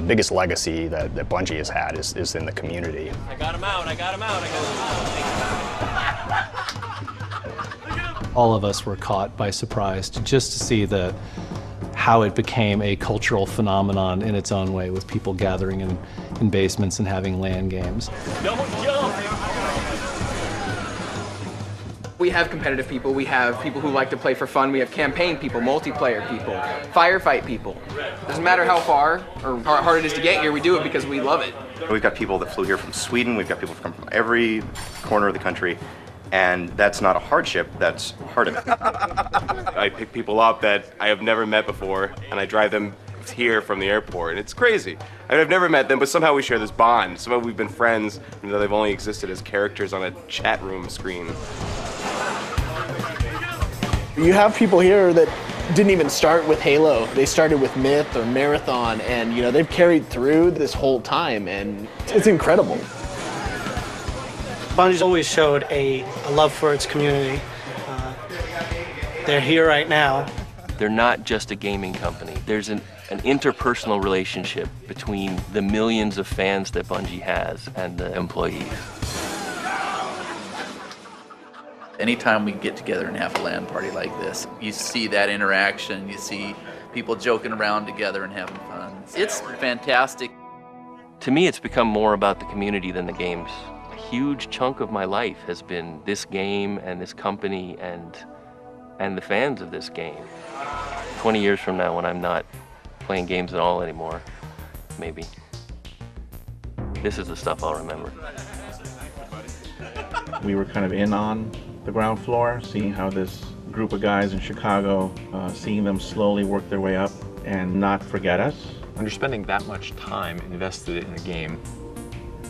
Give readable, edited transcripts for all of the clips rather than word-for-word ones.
biggest legacy that Bungie has had is in the community. I got him out, I got him out, I got him out. All of us were caught by surprise just to see how it became a cultural phenomenon in its own way, with people gathering in basements and having LAN games. Don't jump! We have competitive people, we have people who like to play for fun, we have campaign people, multiplayer people, firefight people. Doesn't matter how far or how hard it is to get here, we do it because we love it. We've got people that flew here from Sweden, we've got people from every corner of the country, and that's not a hardship, that's part of it. I pick people up that I have never met before, and I drive them here from the airport, and it's crazy. I mean, I've never met them, but somehow we share this bond. Somehow we've been friends, even though they've only existed as characters on a chat room screen. You have people here that didn't even start with Halo. They started with Myth or Marathon, and they've carried through this whole time, and it's incredible. Bungie's always showed a love for its community. They're here right now. They're not just a gaming company. There's an interpersonal relationship between the millions of fans that Bungie has and the employees. Anytime we get together and have a LAN party like this, you see that interaction, you see people joking around together and having fun. It's fantastic. To me, it's become more about the community than the games. A huge chunk of my life has been this game and this company and the fans of this game. 20 years from now, when I'm not playing games at all anymore, maybe, this is the stuff I'll remember. We were kind of in on the ground floor, seeing how this group of guys in Chicago, seeing them slowly work their way up and not forget us. When you're spending that much time invested in a game,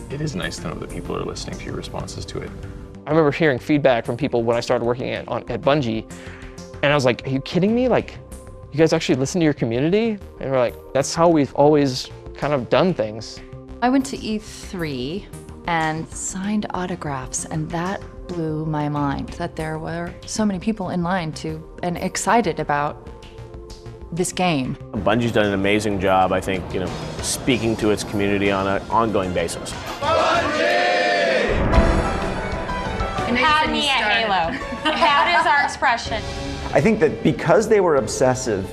it is nice to know that people are listening to your responses to it. I remember hearing feedback from people when I started working at Bungie, and I was like, are you kidding me? Like, you guys actually listen to your community? And we're like, that's how we've always kind of done things. I went to E3 and signed autographs, and that blew my mind, that there were so many people in line and excited about this game. Bungie's done an amazing job, I think, speaking to its community on an ongoing basis. Had me at Halo. That is our expression. I think that because they were obsessive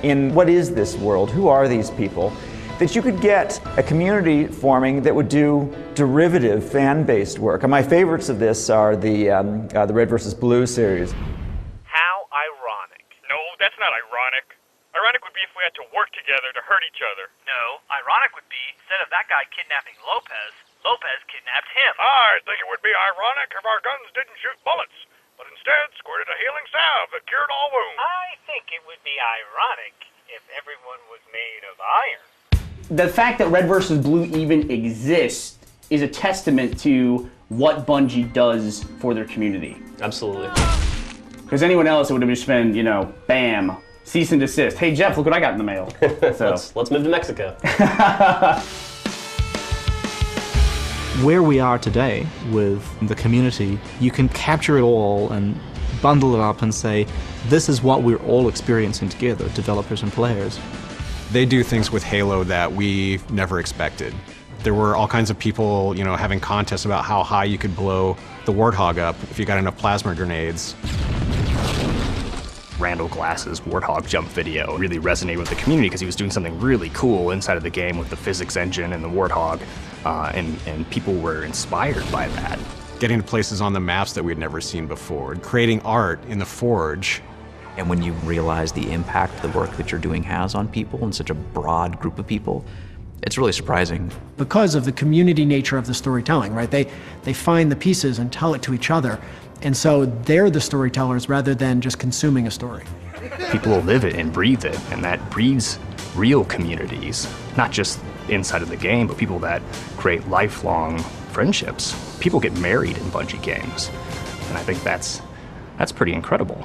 in what is this world, who are these people, that you could get a community forming that would do derivative fan-based work. And my favorites of this are the Red vs. Blue series. How ironic. No, that's not ironic. Ironic would be if we had to work together to hurt each other. No, ironic would be, instead of that guy kidnapping Lopez, Lopez kidnapped him. I think it would be ironic if our guns didn't shoot bullets, but instead squirted a healing salve that cured all wounds. I think it would be ironic if everyone was made of iron. The fact that Red vs. Blue even exists is a testament to what Bungie does for their community. Absolutely. Because anyone else, it would have just been, bam, cease and desist. Hey Jeff, look what I got in the mail. So. let's move to Mexico. Where we are today with the community, you can capture it all and bundle it up and say, this is what we're all experiencing together, developers and players. They do things with Halo that we never expected. There were all kinds of people, having contests about how high you could blow the Warthog up if you got enough plasma grenades. Randall Glass's Warthog jump video really resonated with the community because he was doing something really cool inside of the game with the physics engine and the Warthog, and people were inspired by that. Getting to places on the maps that we'd never seen before, creating art in the Forge. And when you realize the impact the work that you're doing has on people and such a broad group of people, it's really surprising. Because of the community nature of the storytelling, right? They find the pieces and tell it to each other. And so they're the storytellers rather than just consuming a story. People live it and breathe it, and that breeds real communities, not just inside of the game, but people that create lifelong friendships. People get married in Bungie games, and I think that's pretty incredible.